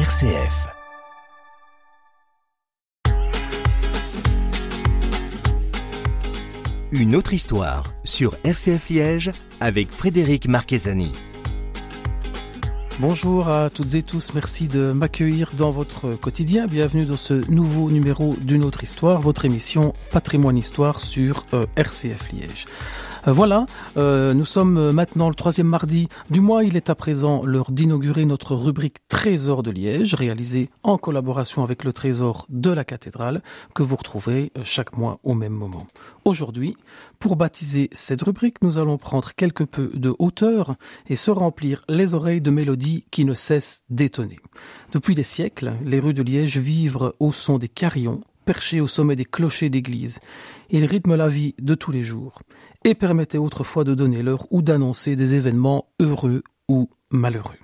RCF. Une autre histoire sur RCF Liège avec Frédéric Marchesani. Bonjour à toutes et tous, merci de m'accueillir dans votre quotidien. Bienvenue dans ce nouveau numéro d'Une autre histoire, votre émission Patrimoine Histoire sur RCF Liège. Voilà, nous sommes maintenant le 3e mardi du mois. Il est à présent l'heure d'inaugurer notre rubrique Trésor de Liège, réalisée en collaboration avec le Trésor de la cathédrale, que vous retrouverez chaque mois au même moment. Aujourd'hui, pour baptiser cette rubrique, nous allons prendre quelque peu de hauteur et se remplir les oreilles de mélodies qui ne cessent d'étonner. Depuis des siècles, les rues de Liège vivent au son des carillons, perchés au sommet des clochers d'église. Ils rythment la vie de tous les jours et permettaient autrefois de donner l'heure ou d'annoncer des événements heureux ou malheureux.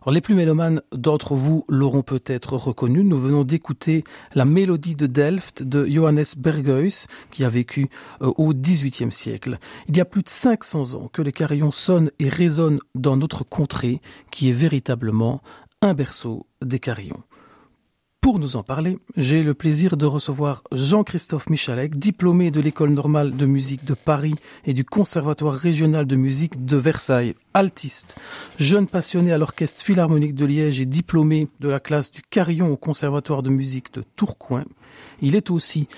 Alors, les plus mélomanes d'entre vous l'auront peut-être reconnu. Nous venons d'écouter la mélodie de Delft de Johannes Berghuis, qui a vécu au XVIIIe siècle. Il y a plus de 500 ans que les carillons sonnent et résonnent dans notre contrée, qui est véritablement un berceau des carillons. Pour nous en parler, j'ai le plaisir de recevoir Jean-Christophe Michalek, diplômé de l'École normale de musique de Paris et du Conservatoire régional de musique de Versailles, altiste, jeune passionné à l'Orchestre philharmonique de Liège et diplômé de la classe du carillon au Conservatoire de musique de Tourcoing. Il est aussi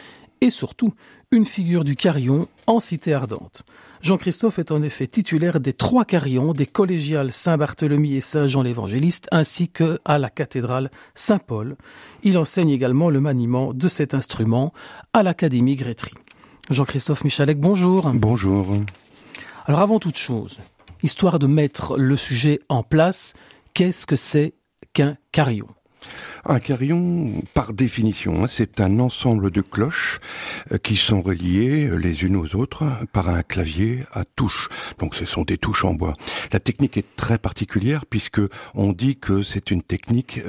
et surtout une figure du carillon en Cité Ardente. Jean-Christophe est en effet titulaire des 3 carillons des collégiales Saint-Barthélemy et Saint-Jean l'Évangéliste, ainsi que à la cathédrale Saint-Paul. Il enseigne également le maniement de cet instrument à l'Académie Grétry. Jean-Christophe Michalek, bonjour. Bonjour. Alors avant toute chose, histoire de mettre le sujet en place, qu'est-ce que c'est qu'un carillon ? Un carillon, par définition, c'est un ensemble de cloches qui sont reliées les unes aux autres par un clavier à touches. Donc ce sont des touches en bois. La technique est très particulière puisque on dit que c'est une technique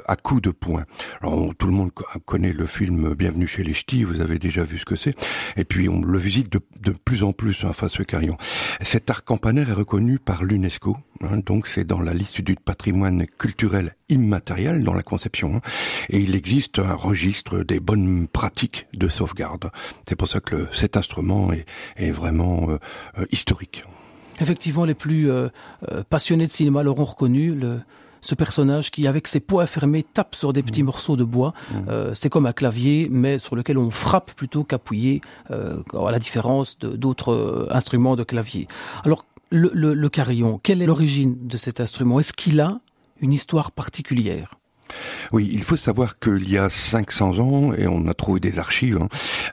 à coups de poing. Alors tout le monde connaît le film Bienvenue chez les Ch'tis, vous avez déjà vu ce que c'est. Et puis on le visite de plus en plus, enfin ce carillon. Cet art campanaire est reconnu par l'UNESCO, donc c'est dans la liste du patrimoine culturel immatériel dans la conception. Et il existe un registre des bonnes pratiques de sauvegarde. C'est pour ça que cet instrument est vraiment historique. Effectivement, les plus passionnés de cinéma l'auront reconnu, ce personnage qui, avec ses poings fermés, tape sur des petits morceaux de bois. C'est comme un clavier, mais sur lequel on frappe plutôt qu'appuyer, à la différence d'autres instruments de clavier. Alors, le carillon, quelle est l'origine de cet instrument ? Est-ce qu'il a une histoire particulière ? Oui, il faut savoir qu'il y a 500 ans, et on a trouvé des archives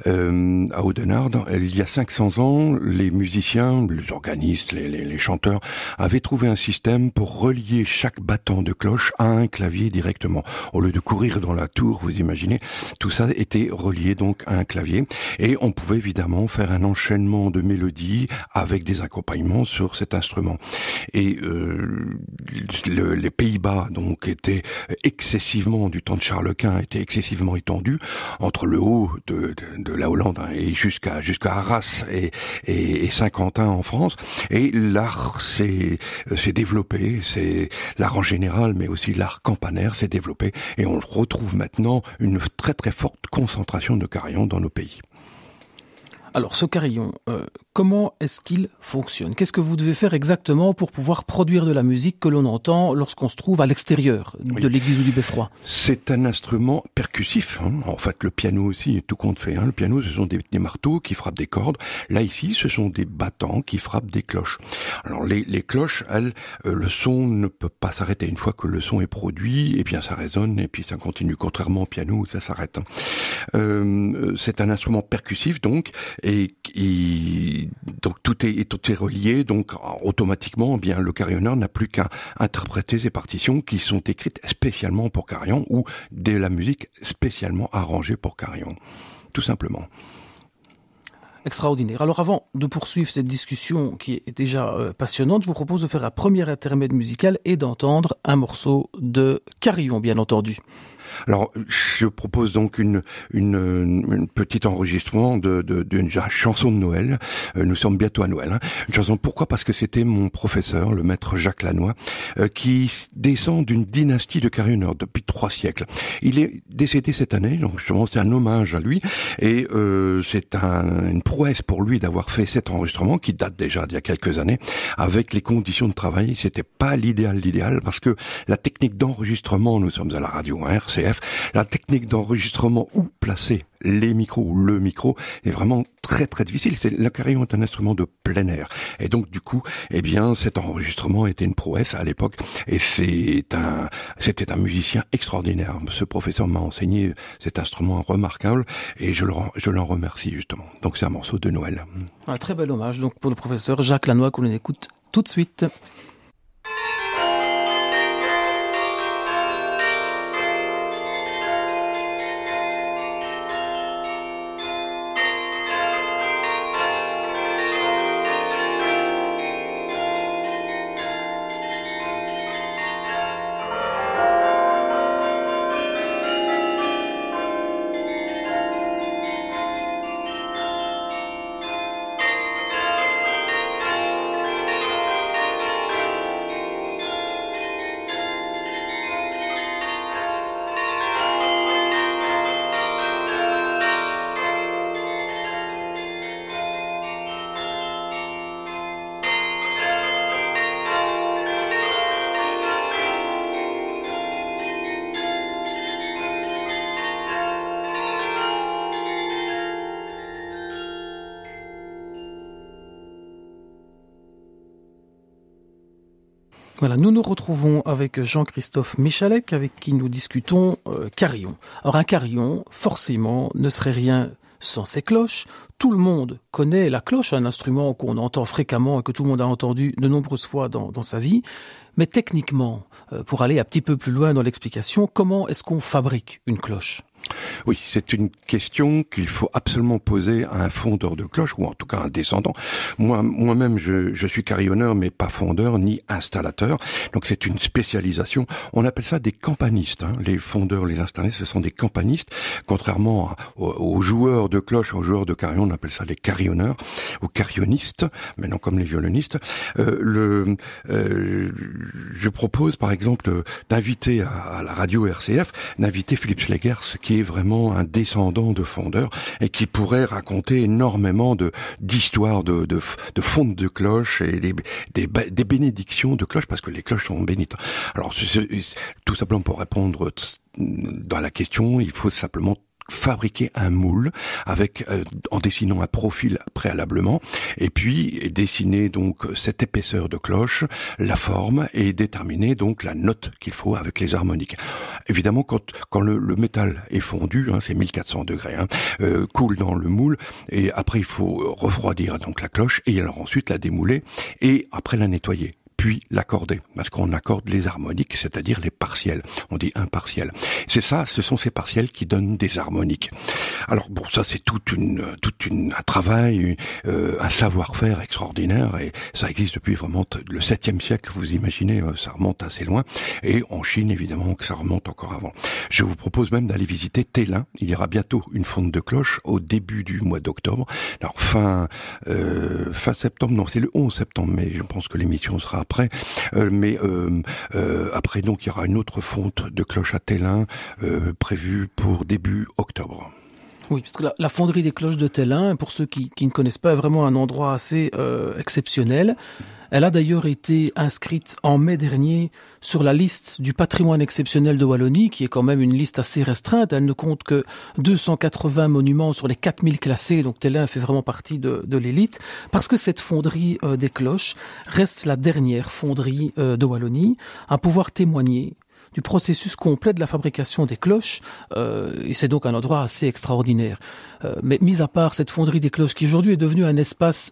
à Audenarde, il y a 500 ans, les musiciens, les organistes, les chanteurs avaient trouvé un système pour relier chaque battant de cloche à un clavier directement. Au lieu de courir dans la tour, vous imaginez, tout ça était relié donc à un clavier, et on pouvait évidemment faire un enchaînement de mélodies avec des accompagnements sur cet instrument. Et les Pays-Bas donc étaient excessivement, du temps de Charles Quint, était excessivement étendu entre le haut de la Hollande et jusqu'à Arras et Saint-Quentin en France. Et l'art s'est développé, c'est l'art en général, mais aussi l'art campanaire s'est développé. Et on retrouve maintenant une très très forte concentration de carillons dans nos pays. Alors ce carillon, comment est-ce qu'il fonctionne? Qu'est-ce que vous devez faire exactement pour pouvoir produire de la musique que l'on entend lorsqu'on se trouve à l'extérieur de l'église ou du beffroi? C'est un instrument percussif. En fait, le piano aussi, tout compte fait. Le piano, ce sont des marteaux qui frappent des cordes. Là, ici, ce sont des battants qui frappent des cloches. Alors les cloches, elles, le son ne peut pas s'arrêter. Une fois que le son est produit, et bien ça résonne et puis ça continue. Contrairement au piano où ça s'arrête. C'est un instrument percussif donc. Et donc tout est relié, donc automatiquement, bien le carillonneur n'a plus qu'à interpréter ces partitions qui sont écrites spécialement pour carillon ou de la musique spécialement arrangée pour carillon, tout simplement. Extraordinaire. Alors avant de poursuivre cette discussion qui est déjà passionnante, je vous propose de faire un premier intermède musical et d'entendre un morceau de carillon, bien entendu. Alors, je propose donc une petite enregistrement d'une chanson de Noël. Nous sommes bientôt à Noël. Une chanson, pourquoi? Parce que c'était mon professeur, le maître Jacques Lannoy, qui descend d'une dynastie de carillonneurs depuis 3 siècles. Il est décédé cette année, donc justement c'est un hommage à lui, et c'est une prouesse pour lui d'avoir fait cet enregistrement qui date déjà d'il y a quelques années, avec les conditions de travail. C'était pas l'idéal, parce que la technique d'enregistrement, nous sommes à la radio, RCF, la technique d'enregistrement où placer les micros ou le micro est vraiment très très difficile. Le carillon est un instrument de plein air. Et donc du coup, eh bien, cet enregistrement était une prouesse à l'époque. Et c'était un musicien extraordinaire. Ce professeur m'a enseigné cet instrument remarquable et je l'en remercie justement. Donc c'est un morceau de Noël. Un très bel hommage donc pour le professeur Jacques Lannoy qu'on écoute tout de suite. Voilà, nous nous retrouvons avec Jean-Christophe Michalek, avec qui nous discutons carillon. Alors un carillon, forcément, ne serait rien sans ses cloches. Tout le monde connaît la cloche, un instrument qu'on entend fréquemment et que tout le monde a entendu de nombreuses fois dans sa vie. Mais techniquement, pour aller un petit peu plus loin dans l'explication, comment est-ce qu'on fabrique une cloche ? Oui, c'est une question qu'il faut absolument poser à un fondeur de cloche, ou en tout cas un descendant. Moi-même, je suis carillonneur, mais pas fondeur ni installateur. Donc c'est une spécialisation. On appelle ça des campanistes. Les fondeurs, les installistes, ce sont des campanistes. Contrairement aux joueurs de cloche, aux joueurs de carillon, on appelle ça les carillonneurs ou carillonnistes, mais non comme les violonistes. Je propose par exemple d'inviter à la radio RCF, d'inviter Philippe Schlegers, qui est vraiment un descendant de fondeurs et qui pourrait raconter énormément d'histoires de fontes de cloches et des bénédictions de cloches, parce que les cloches sont bénites. Alors tout simplement pour répondre dans la question, il faut simplement fabriquer un moule avec en dessinant un profil préalablement, et puis dessiner donc cette épaisseur de cloche, la forme, et déterminer donc la note qu'il faut avec les harmoniques. Évidemment, quand le métal est fondu, c'est 1400 degrés, coule dans le moule, et après il faut refroidir donc la cloche, et alors ensuite la démouler, et après la nettoyer. Puis l'accorder, parce qu'on accorde les harmoniques, c'est-à-dire les partiels. On dit impartiels. Ce sont ces partiels qui donnent des harmoniques. Alors bon, ça c'est un travail, un savoir-faire extraordinaire, et ça existe depuis vraiment le 7e siècle, vous imaginez, ça remonte assez loin, et en Chine évidemment que ça remonte encore avant. Je vous propose même d'aller visiter Télin. Il y aura bientôt une fonte de cloche au début du mois d'octobre. Alors fin septembre, non, c'est le 11 septembre, mais je pense que l'émission sera après. Après donc il y aura une autre fonte de cloche à Télin prévue pour début octobre. Oui, parce que la fonderie des cloches de Tellin, pour ceux qui ne connaissent pas, est vraiment un endroit assez exceptionnel. Elle a d'ailleurs été inscrite en mai dernier sur la liste du patrimoine exceptionnel de Wallonie, qui est quand même une liste assez restreinte. Elle ne compte que 280 monuments sur les 4000 classés, donc Tellin fait vraiment partie de l'élite, parce que cette fonderie des cloches reste la dernière fonderie de Wallonie à pouvoir témoigner du processus complet de la fabrication des cloches, et c'est donc un endroit assez extraordinaire. Mais mis à part cette fonderie des cloches qui aujourd'hui est devenue un espace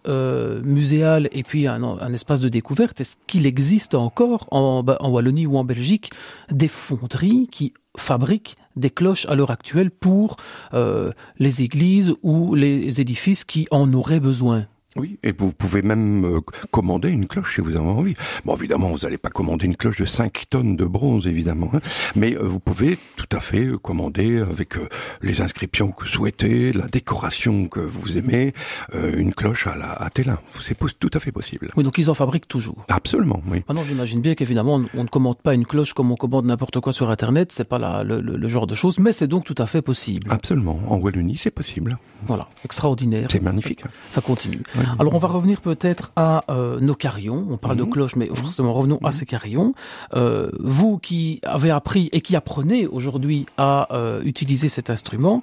muséal et puis un espace de découverte, est-ce qu'il existe encore en Wallonie ou en Belgique des fonderies qui fabriquent des cloches à l'heure actuelle pour les églises ou les édifices qui en auraient besoin? Oui, et vous pouvez même commander une cloche si vous avez envie. Bon, évidemment, vous n'allez pas commander une cloche de 5 tonnes de bronze, évidemment, hein, mais vous pouvez tout à fait commander avec les inscriptions que vous souhaitez, la décoration que vous aimez, une cloche à Tellin. C'est tout à fait possible. Oui, donc ils en fabriquent toujours. Absolument, oui. Maintenant, j'imagine bien qu'évidemment, on ne commande pas une cloche comme on commande n'importe quoi sur Internet, c'est pas le genre de choses, mais c'est donc tout à fait possible. Absolument. En Wallonie, c'est possible. Voilà, extraordinaire. C'est magnifique. Ça continue. Oui. Alors on va revenir peut-être à nos carillons. On parle de cloches, mais forcément revenons à ces carillons. Vous qui avez appris et qui apprenez aujourd'hui à utiliser cet instrument,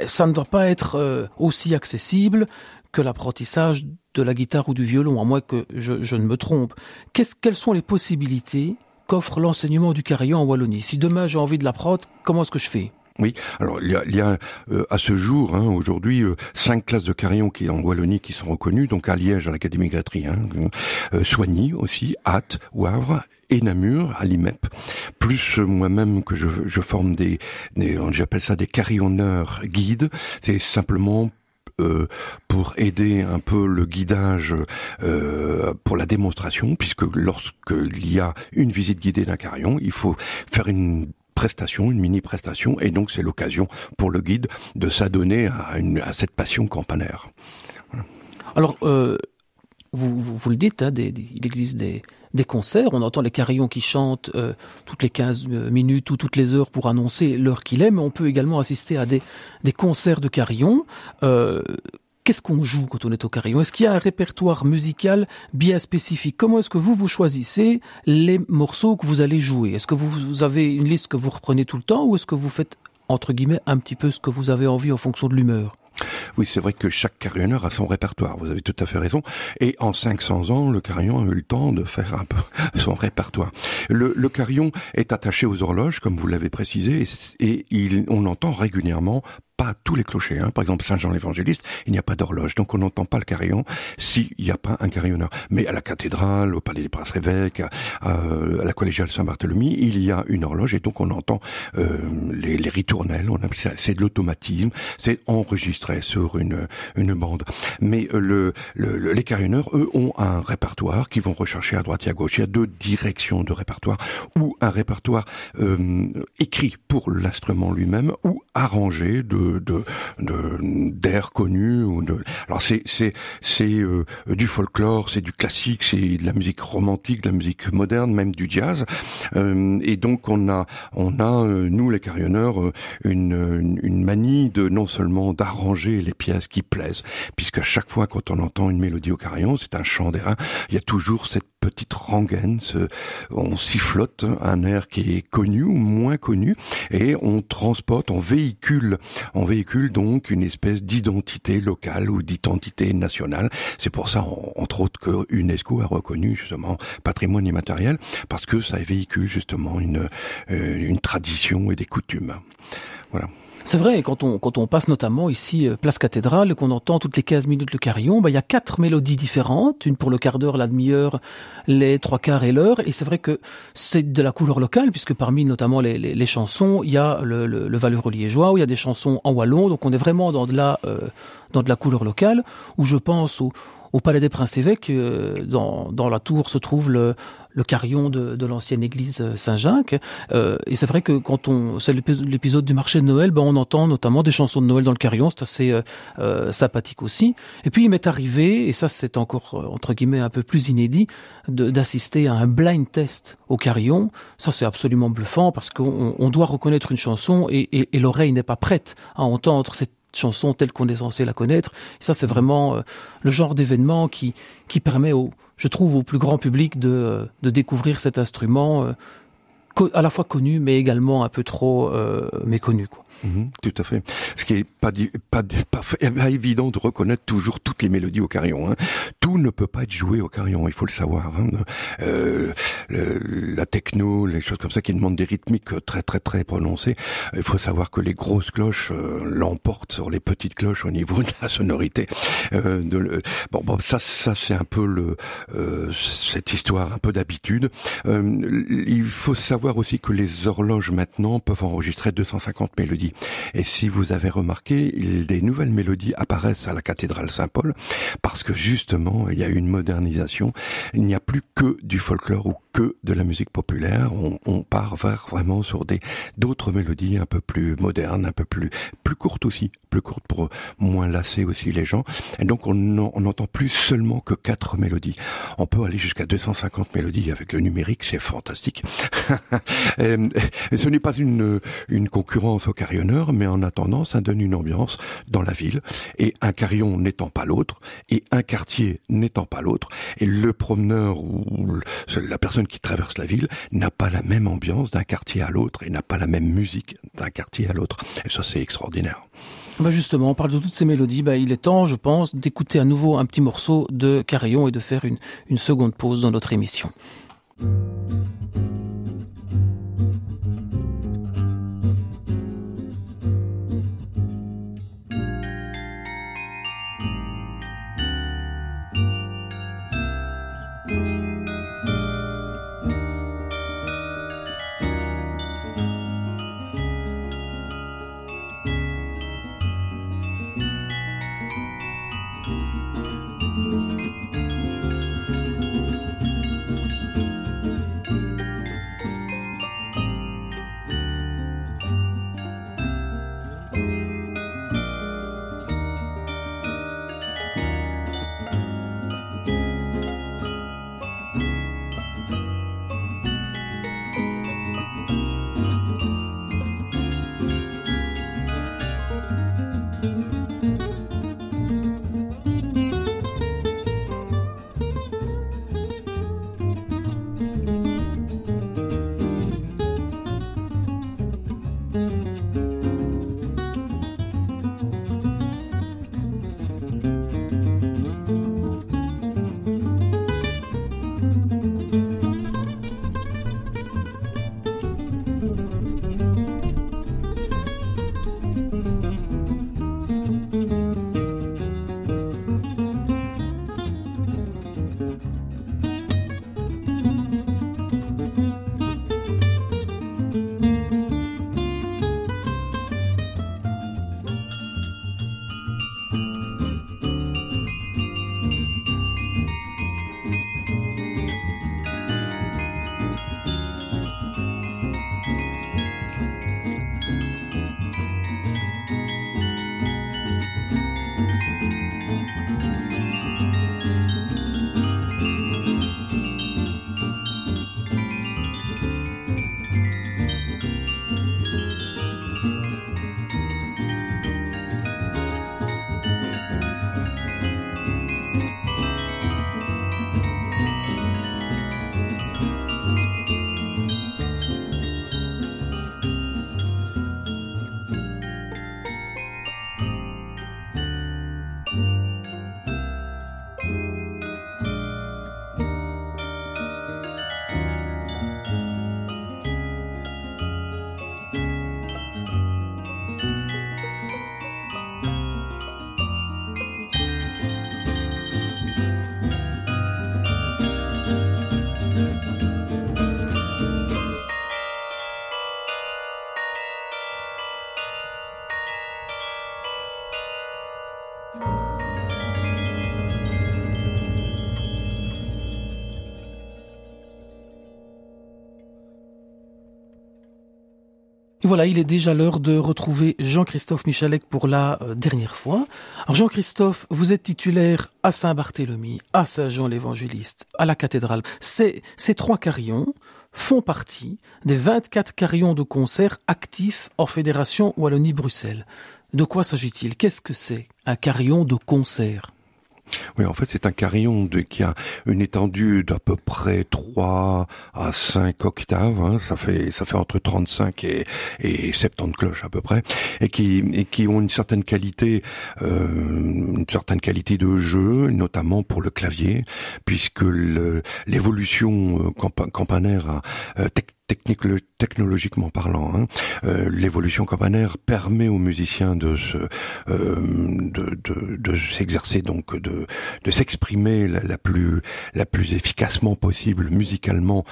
ça ne doit pas être aussi accessible que l'apprentissage de la guitare ou du violon, à moins que je ne me trompe. Quelles sont les possibilités qu'offre l'enseignement du carillon en Wallonie? Si demain j'ai envie de l'apprendre, comment est-ce que je fais? Oui, alors il y a à ce jour, aujourd'hui, 5 classes de carillon qui en Wallonie qui sont reconnues, donc à Liège, à l'Académie Grétry, Soigny aussi, Ath, Wavre et Namur, à l'IMEP, plus moi-même que je forme j'appelle ça des carillonneurs guides, c'est simplement pour aider un peu le guidage pour la démonstration, puisque lorsqu'il y a une visite guidée d'un carillon, il faut faire une mini-prestation, et donc c'est l'occasion pour le guide de s'adonner à cette passion campanaire. Voilà. Alors, vous le dites, il existe des concerts, on entend les carillons qui chantent toutes les 15 minutes ou toutes les heures pour annoncer l'heure qu'il est, mais on peut également assister à des concerts de carillons. Qu'est-ce qu'on joue quand on est au carillon? Est-ce qu'il y a un répertoire musical bien spécifique? Comment est-ce que vous choisissez les morceaux que vous allez jouer? Est-ce que vous avez une liste que vous reprenez tout le temps, ou est-ce que vous faites, entre guillemets, un petit peu ce que vous avez envie en fonction de l'humeur? Oui, c'est vrai que chaque carillonneur a son répertoire, vous avez tout à fait raison. Et en 500 ans, le carillon a eu le temps de faire un peu son répertoire. Le carillon est attaché aux horloges, comme vous l'avez précisé, et on entend régulièrement, pas tous les clochers, Par exemple, Saint-Jean l'Évangéliste, il n'y a pas d'horloge, donc on n'entend pas le carillon s'il n'y a pas un carillonneur. Mais à la cathédrale, au palais des Princes-Évêques, à la collégiale Saint-Barthélemy, il y a une horloge, et donc on entend les ritournelles, c'est de l'automatisme, c'est enregistré sur une bande. Mais les carillonneurs, eux, ont un répertoire qu'ils vont rechercher à droite et à gauche. Il y a 2 directions de répertoire, ou un répertoire écrit pour l'instrument lui-même, ou arrangé d'air connus, alors c'est du folklore, c'est du classique, c'est de la musique romantique, de la musique moderne, même du jazz, et donc on a nous les carillonneurs une manie de non seulement d'arranger les pièces qui plaisent, puisqu'à chaque fois quand on entend une mélodie au carillon, c'est un chant d'airain, il y a toujours cette petite rengaine, on sifflote un air qui est connu ou moins connu, et on transporte, on véhicule donc une espèce d'identité locale ou d'identité nationale. C'est pour ça, entre autres, que UNESCO a reconnu justement patrimoine immatériel, parce que ça véhicule justement une tradition et des coutumes. Voilà. C'est vrai, quand on passe notamment ici, place Cathédrale, et qu'on entend toutes les 15 minutes le carillon, il y a 4 mélodies différentes, une pour le quart d'heure, la demi-heure, les 3/4 et l'heure, et c'est vrai que c'est de la couleur locale, puisque parmi notamment les chansons, il y a le valeureux liégeois, où il y a des chansons en wallon, donc on est vraiment dans de la couleur locale, où je pense au Palais des Princes-Évêques, dans la tour se trouve le carillon de l'ancienne église Saint-Jacques. Et c'est vrai que c'est l'épisode du marché de Noël, on entend notamment des chansons de Noël dans le carillon, c'est assez sympathique aussi. Et puis il m'est arrivé, et ça c'est encore entre guillemets un peu plus inédit, d'assister à un blind test au carillon. Ça c'est absolument bluffant, parce qu'on doit reconnaître une chanson et l'oreille n'est pas prête à entendre cette chanson telle qu'on est censé la connaître. Et ça, c'est vraiment le genre d'événement qui permet, je trouve, au plus grand public de découvrir cet instrument à la fois connu, mais également un peu trop méconnu, quoi. Tout à fait. Ce qui est pas évident de reconnaître toujours toutes les mélodies au carillon. Tout ne peut pas être joué au carillon, il faut le savoir. La techno, les choses comme ça qui demandent des rythmiques très très très prononcées. Il faut savoir que les grosses cloches l'emportent sur les petites cloches au niveau de la sonorité. Ça c'est un peu cette histoire un peu d'habitude. Il faut savoir aussi que les horloges maintenant peuvent enregistrer 250 mélodies. Et si vous avez remarqué, des nouvelles mélodies apparaissent à la cathédrale Saint-Paul parce que justement, il y a eu une modernisation. Il n'y a plus que du folklore ou que de la musique populaire. On part vraiment sur d'autres mélodies un peu plus modernes, un peu plus courtes aussi, plus courtes pour moins lasser aussi les gens. Et donc on n'entend plus seulement que 4 mélodies. On peut aller jusqu'à 250 mélodies avec le numérique, c'est fantastique. Et ce n'est pas une concurrence au carillonneur, mais en attendant, ça donne une ambiance dans la ville. Et un carillon n'étant pas l'autre, et un quartier n'étant pas l'autre, et le promeneur ou la personne qui traverse la ville n'a pas la même ambiance d'un quartier à l'autre et n'a pas la même musique d'un quartier à l'autre. Et ça, c'est extraordinaire. Justement, on parle de toutes ces mélodies. Il est temps, je pense, d'écouter à nouveau un petit morceau de carillon et de faire une seconde pause dans notre émission. Et voilà, il est déjà l'heure de retrouver Jean-Christophe Michalek pour la dernière fois. Alors Jean-Christophe, vous êtes titulaire à Saint-Barthélemy, à Saint-Jean-l'Évangéliste, à la cathédrale. Ces trois carillons font partie des 24 carillons de concert actifs en Fédération Wallonie-Bruxelles. De quoi s'agit-il? Qu'est-ce que c'est un carillon de concert? Oui, en fait, c'est un carillon qui a une étendue d'à peu près 3 à 5 octaves, hein. Ça fait entre 35 et 70 cloches à peu près, et qui ont une certaine qualité de jeu, notamment pour le clavier, puisque l'évolution campanaire technologiquement parlant, hein, l'évolution campanaire permet aux musiciens de s'exercer, donc de s'exprimer la plus efficacement possible musicalement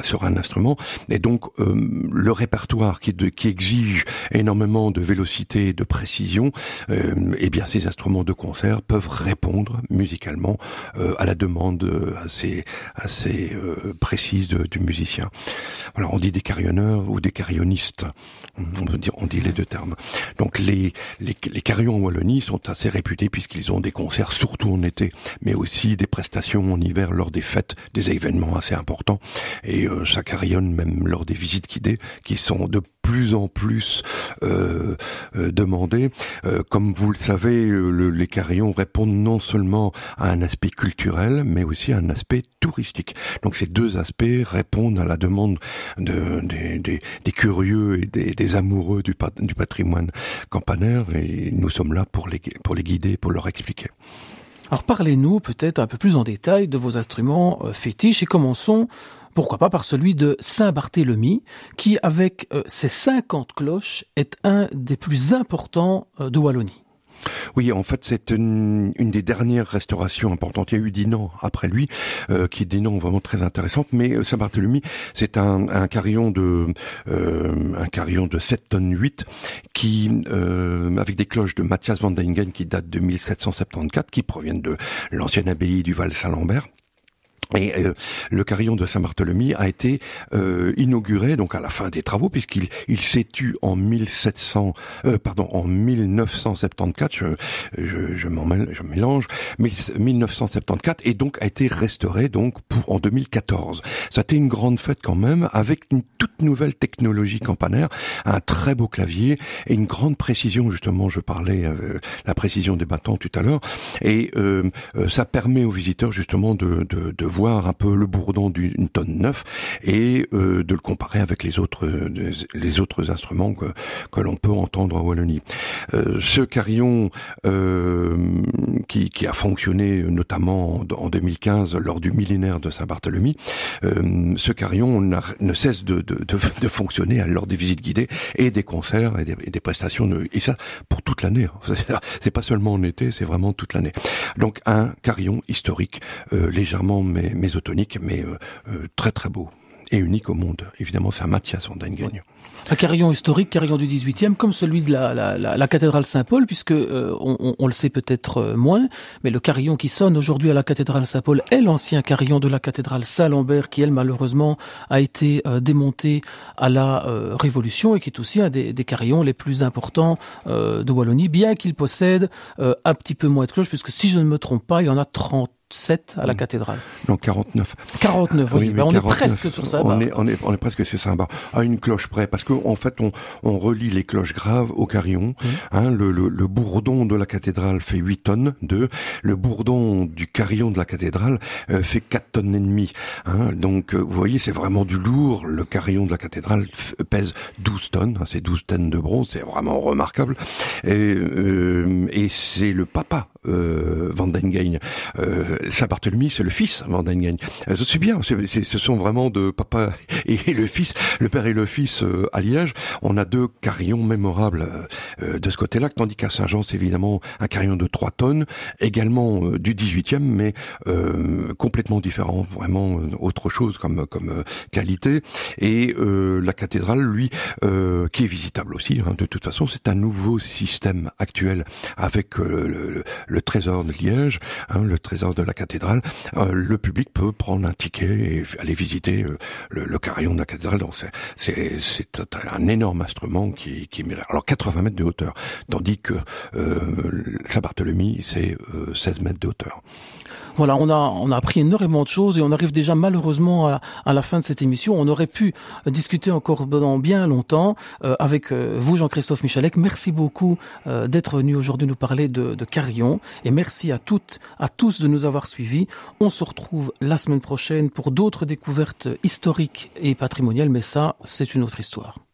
sur un instrument, et donc le répertoire qui exige énormément de vélocité et de précision, eh bien ces instruments de concert peuvent répondre musicalement à la demande assez précise du musicien. Voilà, on dit des carillonneurs ou des carillonnistes. On dit les deux termes. Donc les carillons en Wallonie sont assez réputés puisqu'ils ont des concerts surtout en été, mais aussi des prestations en hiver lors des fêtes, des événements assez importants. Et ça carillonne même lors des visites guidées qui sont de plus en plus demandées. Comme vous le savez, les carillons répondent non seulement à un aspect culturel, mais aussi à un aspect touristique. Donc ces deux aspects répondent à la demande des curieux et des amoureux du patrimoine campanaire, et nous sommes là pour les guider, pour leur expliquer. Alors parlez-nous peut-être un peu plus en détail de vos instruments fétiches, et commençons, pourquoi pas, par celui de Saint-Barthélemy, qui avec ses 50 cloches est un des plus importants de Wallonie. Oui, en fait, c'est une des dernières restaurations importantes. Il y a eu Dinan après lui, qui est Dinan vraiment très intéressante. Mais Saint-Barthélemy, c'est un carillon de 7 tonnes 8 qui, avec des cloches de Matthias van Dengen qui datent de 1774, qui proviennent de l'ancienne abbaye du Val-Saint-Lambert. Et le carillon de Saint-Barthélemy a été inauguré donc à la fin des travaux, puisqu'il s'étue en 1974. Je mélange 1974, et donc a été restauré donc en 2014. Ça a été une grande fête quand même, avec une toute nouvelle technologie campanaire, un très beau clavier et une grande précision. Justement, je parlais la précision des battants tout à l'heure, et ça permet aux visiteurs justement de voir un peu le bourdon d'une tonne 9 et de le comparer avec les autres instruments que l'on peut entendre en Wallonie. Ce carillon qui a fonctionné notamment en 2015 lors du millénaire de Saint-Barthélemy, ce carillon ne cesse de fonctionner lors des visites guidées et des concerts et des prestations, et ça pour toute l'année. C'est pas seulement en été, c'est vraiment toute l'année. Donc un carillon historique, légèrement mésotonique, mais très très beau et unique au monde. Évidemment, c'est un Matthias van Dengen. Ouais. Un carillon historique, carillon du 18e, comme celui de la cathédrale Saint-Paul, puisque on le sait peut-être moins, mais le carillon qui sonne aujourd'hui à la cathédrale Saint-Paul est l'ancien carillon de la cathédrale Saint-Lambert, qui elle malheureusement a été démonté à la Révolution, et qui est aussi un des carillons les plus importants de Wallonie, bien qu'il possède un petit peu moins de cloches, puisque si je ne me trompe pas, il y en a 37 à la cathédrale. Non, 49. 49, oui. Ben on 49, est presque sur ça. On est presque sur ça, à une cloche près, parce que en fait, on relie les cloches graves au carillon. Hein, le bourdon de la cathédrale fait 8 tonnes, le bourdon du carillon de la cathédrale fait 4 tonnes et demie. Hein, donc, vous voyez, c'est vraiment du lourd. Le carillon de la cathédrale pèse 12 tonnes, hein, c'est 12 tonnes de bronze, c'est vraiment remarquable. Et c'est le papa van Dengen. Saint-Barthélemy, c'est le fils van Dengen. Je suis bien, ce sont vraiment de papa et le fils, le père et le fils à Liège. On a deux carillons mémorables de ce côté-là, tandis qu'à Saint-Jean, c'est évidemment un carillon de 3 tonnes, également du 18e, mais complètement différent, vraiment autre chose comme qualité. Et la cathédrale, lui, qui est visitable aussi, hein, de toute façon, c'est un nouveau système actuel avec le trésor de Liège, hein, le trésor de la cathédrale. Le public peut prendre un ticket et aller visiter le carillon de la cathédrale. Donc c'est un énorme instrument qui est miré. Alors 80 mètres de hauteur, tandis que Saint-Barthélemy, c'est 16 mètres de hauteur. Voilà, on a appris énormément de choses et on arrive déjà malheureusement à la fin de cette émission. On aurait pu discuter encore pendant bien longtemps avec vous, Jean-Christophe Michalek. Merci beaucoup d'être venu aujourd'hui nous parler de Carillon et merci à toutes, à tous de nous avoir suivis. On se retrouve la semaine prochaine pour d'autres découvertes historiques et patrimoniales, mais ça, c'est une autre histoire.